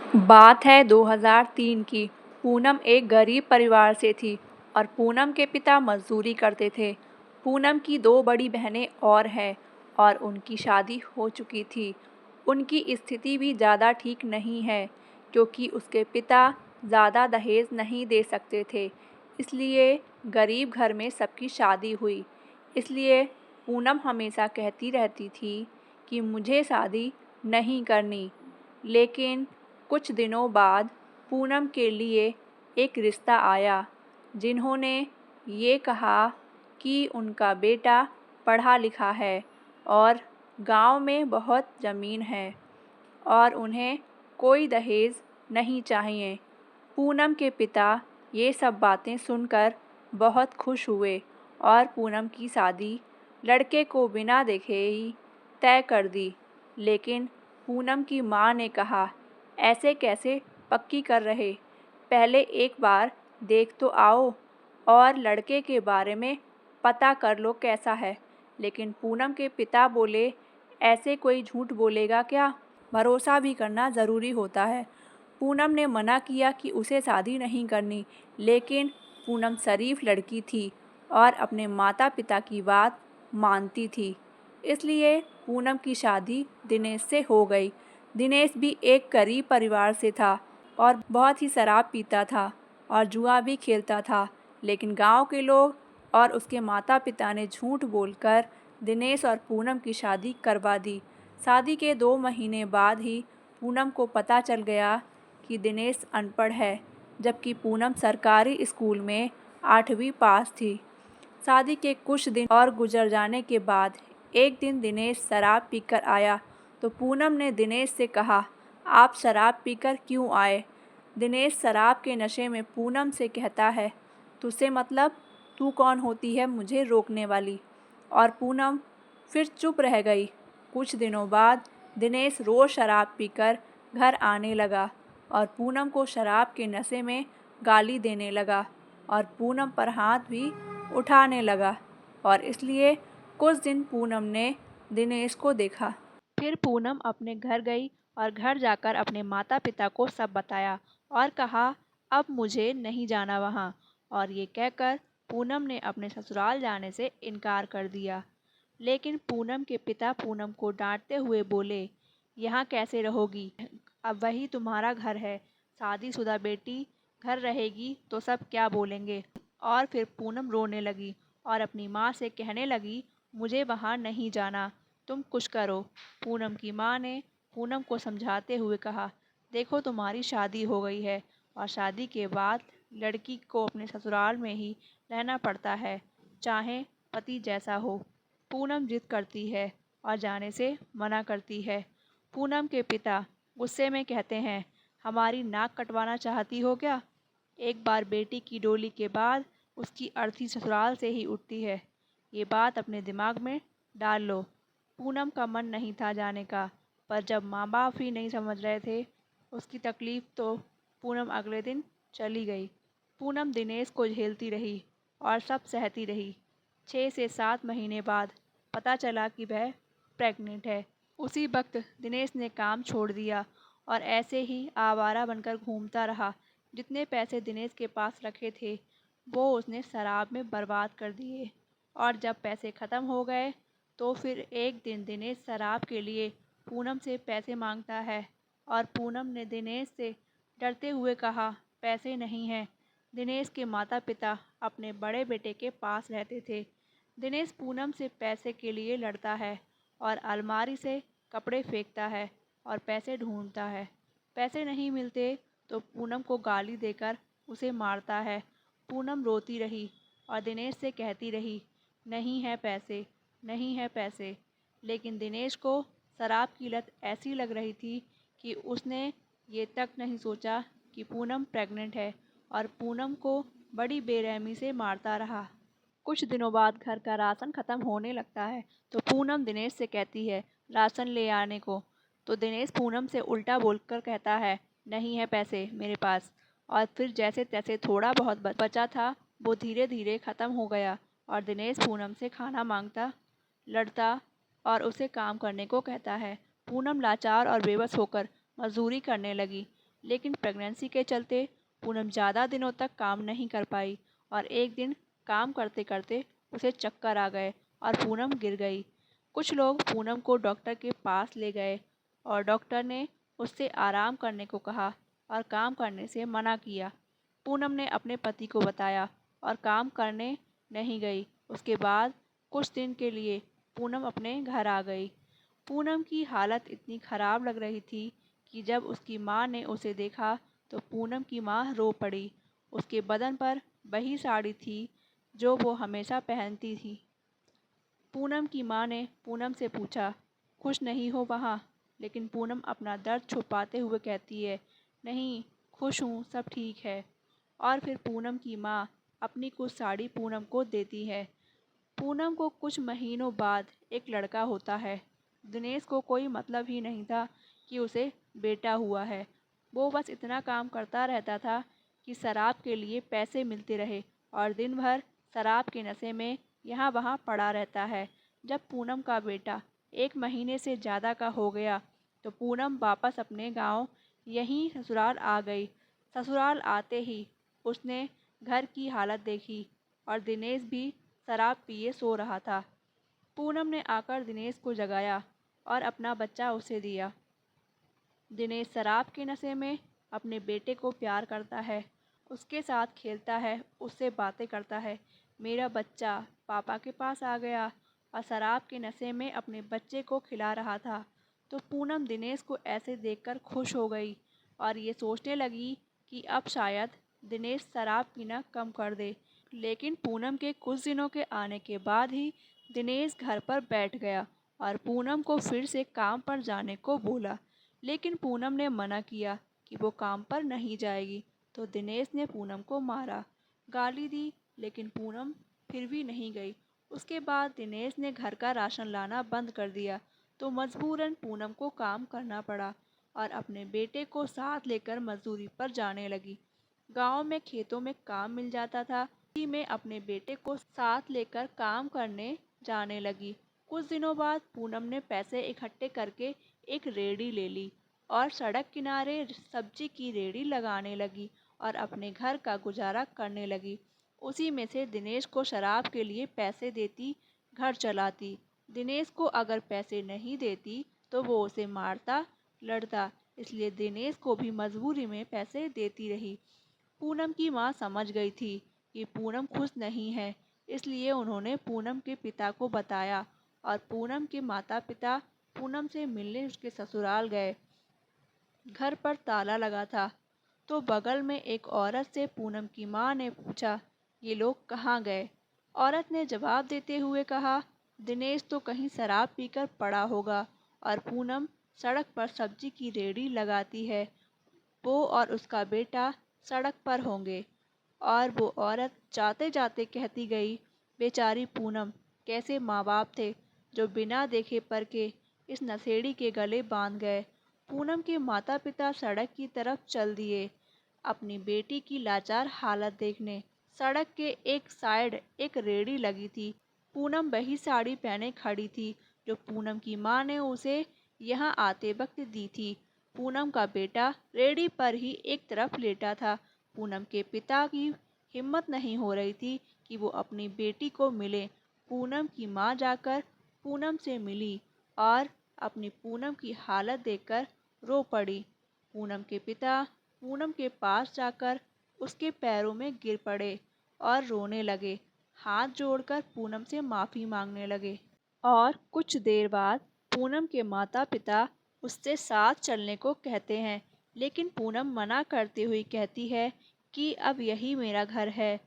बात है 2003 की। पूनम एक गरीब परिवार से थी और पूनम के पिता मजदूरी करते थे। पूनम की दो बड़ी बहनें और हैं और उनकी शादी हो चुकी थी। उनकी स्थिति भी ज़्यादा ठीक नहीं है क्योंकि उसके पिता ज़्यादा दहेज नहीं दे सकते थे। इसलिए गरीब घर में सबकी शादी हुई। इसलिए पूनम हमेशा कहती रहती थी कि मुझे शादी नहीं करनी। लेकिन कुछ दिनों बाद पूनम के लिए एक रिश्ता आया जिन्होंने ये कहा कि उनका बेटा पढ़ा लिखा है और गांव में बहुत ज़मीन है और उन्हें कोई दहेज नहीं चाहिए। पूनम के पिता ये सब बातें सुनकर बहुत खुश हुए और पूनम की शादी लड़के को बिना देखे ही तय कर दी। लेकिन पूनम की माँ ने कहा, ऐसे कैसे पक्की कर रहे? पहले एक बार देख तो आओ और लड़के के बारे में पता कर लो कैसा है। लेकिन पूनम के पिता बोले, ऐसे कोई झूठ बोलेगा क्या? भरोसा भी करना ज़रूरी होता है। पूनम ने मना किया कि उसे शादी नहीं करनी, लेकिन पूनम शरीफ लड़की थी और अपने माता पिता की बात मानती थी। इसलिए पूनम की शादी दिनेश से हो गई। दिनेश भी एक गरीब परिवार से था और बहुत ही शराब पीता था और जुआ भी खेलता था। लेकिन गांव के लोग और उसके माता पिता ने झूठ बोलकर दिनेश और पूनम की शादी करवा दी। शादी के 2 महीने बाद ही पूनम को पता चल गया कि दिनेश अनपढ़ है, जबकि पूनम सरकारी स्कूल में 8वीं पास थी। शादी के कुछ दिन और गुजर जाने के बाद एक दिन दिनेश शराब पीकर आया तो पूनम ने दिनेश से कहा, आप शराब पीकर क्यों आए? दिनेश शराब के नशे में पूनम से कहता है, तुझसे मतलब? तू कौन होती है मुझे रोकने वाली? और पूनम फिर चुप रह गई। कुछ दिनों बाद दिनेश रोज़ शराब पीकर घर आने लगा और पूनम को शराब के नशे में गाली देने लगा और पूनम पर हाथ भी उठाने लगा। और इसलिए कुछ दिन पूनम ने दिनेश को देखा। फिर पूनम अपने घर गई और घर जाकर अपने माता पिता को सब बताया और कहा, अब मुझे नहीं जाना वहाँ। और ये कहकर पूनम ने अपने ससुराल जाने से इनकार कर दिया। लेकिन पूनम के पिता पूनम को डांटते हुए बोले, यहाँ कैसे रहोगी? अब वही तुम्हारा घर है। शादीशुदा बेटी घर रहेगी तो सब क्या बोलेंगे? और फिर पूनम रोने लगी और अपनी माँ से कहने लगी, मुझे वहाँ नहीं जाना, तुम कुछ करो। पूनम की माँ ने पूनम को समझाते हुए कहा, देखो तुम्हारी शादी हो गई है और शादी के बाद लड़की को अपने ससुराल में ही रहना पड़ता है, चाहे पति जैसा हो। पूनम जिद करती है और जाने से मना करती है। पूनम के पिता गुस्से में कहते हैं, हमारी नाक कटवाना चाहती हो क्या? एक बार बेटी की डोली के बाद उसकी अर्थी ससुराल से ही उठती है। ये बात अपने दिमाग में डाल लो। पूनम का मन नहीं था जाने का, पर जब माँ बाप ही नहीं समझ रहे थे उसकी तकलीफ़, तो पूनम अगले दिन चली गई। पूनम दिनेश को झेलती रही और सब सहती रही। 6 से 7 महीने बाद पता चला कि वह प्रेग्नेंट है। उसी वक्त दिनेश ने काम छोड़ दिया और ऐसे ही आवारा बनकर घूमता रहा। जितने पैसे दिनेश के पास रखे थे वो उसने शराब में बर्बाद कर दिए। और जब पैसे ख़त्म हो गए तो फिर एक दिन दिनेश शराब के लिए पूनम से पैसे मांगता है और पूनम ने दिनेश से डरते हुए कहा, पैसे नहीं हैं। दिनेश के माता पिता अपने बड़े बेटे के पास रहते थे। दिनेश पूनम से पैसे के लिए लड़ता है और अलमारी से कपड़े फेंकता है और पैसे ढूंढता है। पैसे नहीं मिलते तो पूनम को गाली देकर उसे मारता है। पूनम रोती रही और दिनेश से कहती रही, नहीं है पैसे, नहीं है पैसे। लेकिन दिनेश को शराब की लत ऐसी लग रही थी कि उसने ये तक नहीं सोचा कि पूनम प्रेग्नेंट है और पूनम को बड़ी बेरहमी से मारता रहा। कुछ दिनों बाद घर का राशन ख़त्म होने लगता है तो पूनम दिनेश से कहती है, राशन ले आने को। तो दिनेश पूनम से उल्टा बोलकर कहता है, नहीं है पैसे मेरे पास। और फिर जैसे तैसे थोड़ा बहुत बचा था वो धीरे धीरे ख़त्म हो गया और दिनेश पूनम से खाना मांगता, लड़ता और उसे काम करने को कहता है। पूनम लाचार और बेबस होकर मजदूरी करने लगी। लेकिन प्रेगनेंसी के चलते पूनम ज़्यादा दिनों तक काम नहीं कर पाई और एक दिन काम करते करते उसे चक्कर आ गए और पूनम गिर गई। कुछ लोग पूनम को डॉक्टर के पास ले गए और डॉक्टर ने उससे आराम करने को कहा और काम करने से मना किया। पूनम ने अपने पति को बताया और काम करने नहीं गई। उसके बाद कुछ दिन के लिए पूनम अपने घर आ गई। पूनम की हालत इतनी ख़राब लग रही थी कि जब उसकी माँ ने उसे देखा तो पूनम की माँ रो पड़ी। उसके बदन पर वही साड़ी थी जो वो हमेशा पहनती थी। पूनम की माँ ने पूनम से पूछा, खुश नहीं हो वहाँ? लेकिन पूनम अपना दर्द छुपाते हुए कहती है, नहीं, खुश हूँ, सब ठीक है। और फिर पूनम की माँ अपनी कुछ साड़ी पूनम को देती है। पूनम को कुछ महीनों बाद एक लड़का होता है। दिनेश को कोई मतलब ही नहीं था कि उसे बेटा हुआ है। वो बस इतना काम करता रहता था कि शराब के लिए पैसे मिलते रहे और दिन भर शराब के नशे में यहाँ वहाँ पड़ा रहता है। जब पूनम का बेटा 1 महीने से ज़्यादा का हो गया तो पूनम वापस अपने गांव यहीं ससुराल आ गई। ससुराल आते ही उसने घर की हालत देखी और दिनेश भी शराब पिए सो रहा था। पूनम ने आकर दिनेश को जगाया और अपना बच्चा उसे दिया। दिनेश शराब के नशे में अपने बेटे को प्यार करता है, उसके साथ खेलता है, उससे बातें करता है। मेरा बच्चा पापा के पास आ गया और शराब के नशे में अपने बच्चे को खिला रहा था। तो पूनम दिनेश को ऐसे देखकर खुश हो गई और ये सोचने लगी कि अब शायद दिनेश शराब पीना कम कर दे। लेकिन पूनम के कुछ दिनों के आने के बाद ही दिनेश घर पर बैठ गया और पूनम को फिर से काम पर जाने को बोला। लेकिन पूनम ने मना किया कि वो काम पर नहीं जाएगी। तो दिनेश ने पूनम को मारा, गाली दी, लेकिन पूनम फिर भी नहीं गई। उसके बाद दिनेश ने घर का राशन लाना बंद कर दिया तो मजबूरन पूनम को काम करना पड़ा और अपने बेटे को साथ लेकर मजदूरी पर जाने लगी। गांव में खेतों में काम मिल जाता था, इसी में अपने बेटे को साथ लेकर काम करने जाने लगी। कुछ दिनों बाद पूनम ने पैसे इकट्ठे करके एक रेहड़ी ले ली और सड़क किनारे सब्जी की रेहड़ी लगाने लगी और अपने घर का गुजारा करने लगी। उसी में से दिनेश को शराब के लिए पैसे देती, घर चलाती। दिनेश को अगर पैसे नहीं देती तो वो उसे मारता, लड़ता, इसलिए दिनेश को भी मजबूरी में पैसे देती रही। पूनम की माँ समझ गई थी कि पूनम खुश नहीं है, इसलिए उन्होंने पूनम के पिता को बताया और पूनम के माता पिता पूनम से मिलने उसके ससुराल गए। घर पर ताला लगा था तो बगल में एक औरत से पूनम की माँ ने पूछा, ये लोग कहाँ गए? औरत ने जवाब देते हुए कहा, दिनेश तो कहीं शराब पीकर पड़ा होगा और पूनम सड़क पर सब्जी की रेहड़ी लगाती है। वो और उसका बेटा सड़क पर होंगे। और वो औरत जाते जाते कहती गई, बेचारी पूनम, कैसे माँ बाप थे जो बिना देखे परखे इस नशेड़ी के गले बांध गए। पूनम के माता पिता सड़क की तरफ चल दिए अपनी बेटी की लाचार हालत देखने। सड़क के एक साइड एक रेहड़ी लगी थी। पूनम वही साड़ी पहने खड़ी थी जो पूनम की माँ ने उसे यहाँ आते वक्त दी थी। पूनम का बेटा रेहड़ी पर ही एक तरफ लेटा था। पूनम के पिता की हिम्मत नहीं हो रही थी कि वो अपनी बेटी को मिले। पूनम की माँ जाकर पूनम से मिली और अपनी पूनम की हालत देखकर रो पड़ी। पूनम के पिता पूनम के पास जाकर उसके पैरों में गिर पड़े और रोने लगे, हाथ जोड़कर पूनम से माफ़ी मांगने लगे। और कुछ देर बाद पूनम के माता पिता उससे साथ चलने को कहते हैं, लेकिन पूनम मना करती हुई कहती है कि अब यही मेरा घर है।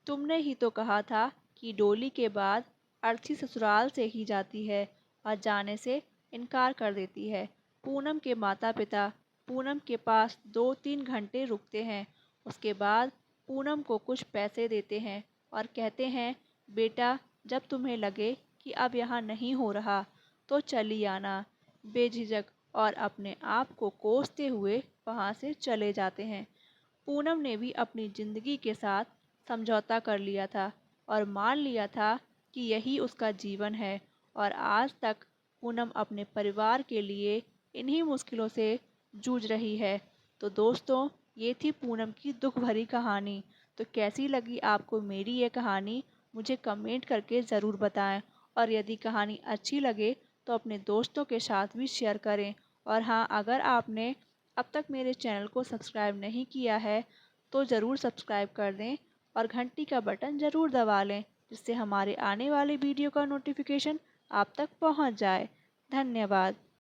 तुमने ही तो कहा था कि डोली के बाद अर्थी ससुराल से ही जाती है और जाने से इनकार कर देती है। पूनम के माता पिता पूनम के पास 2-3 घंटे रुकते हैं। उसके बाद पूनम को कुछ पैसे देते हैं और कहते हैं, बेटा, जब तुम्हें लगे कि अब यहाँ नहीं हो रहा तो चली आना। बेझिझक और अपने आप को कोसते हुए वहाँ से चले जाते हैं। पूनम ने भी अपनी ज़िंदगी के साथ समझौता कर लिया था और मान लिया था कि यही उसका जीवन है और आज तक पूनम अपने परिवार के लिए इन्हीं मुश्किलों से जूझ रही है। तो दोस्तों, ये थी पूनम की दुख भरी कहानी। तो कैसी लगी आपको मेरी ये कहानी, मुझे कमेंट करके ज़रूर बताएं। और यदि कहानी अच्छी लगे तो अपने दोस्तों के साथ भी शेयर करें। और हाँ, अगर आपने अब तक मेरे चैनल को सब्सक्राइब नहीं किया है तो ज़रूर सब्सक्राइब कर दें और घंटी का बटन ज़रूर दबा लें, जिससे हमारे आने वाले वीडियो का नोटिफिकेशन आप तक पहुंच जाए। धन्यवाद।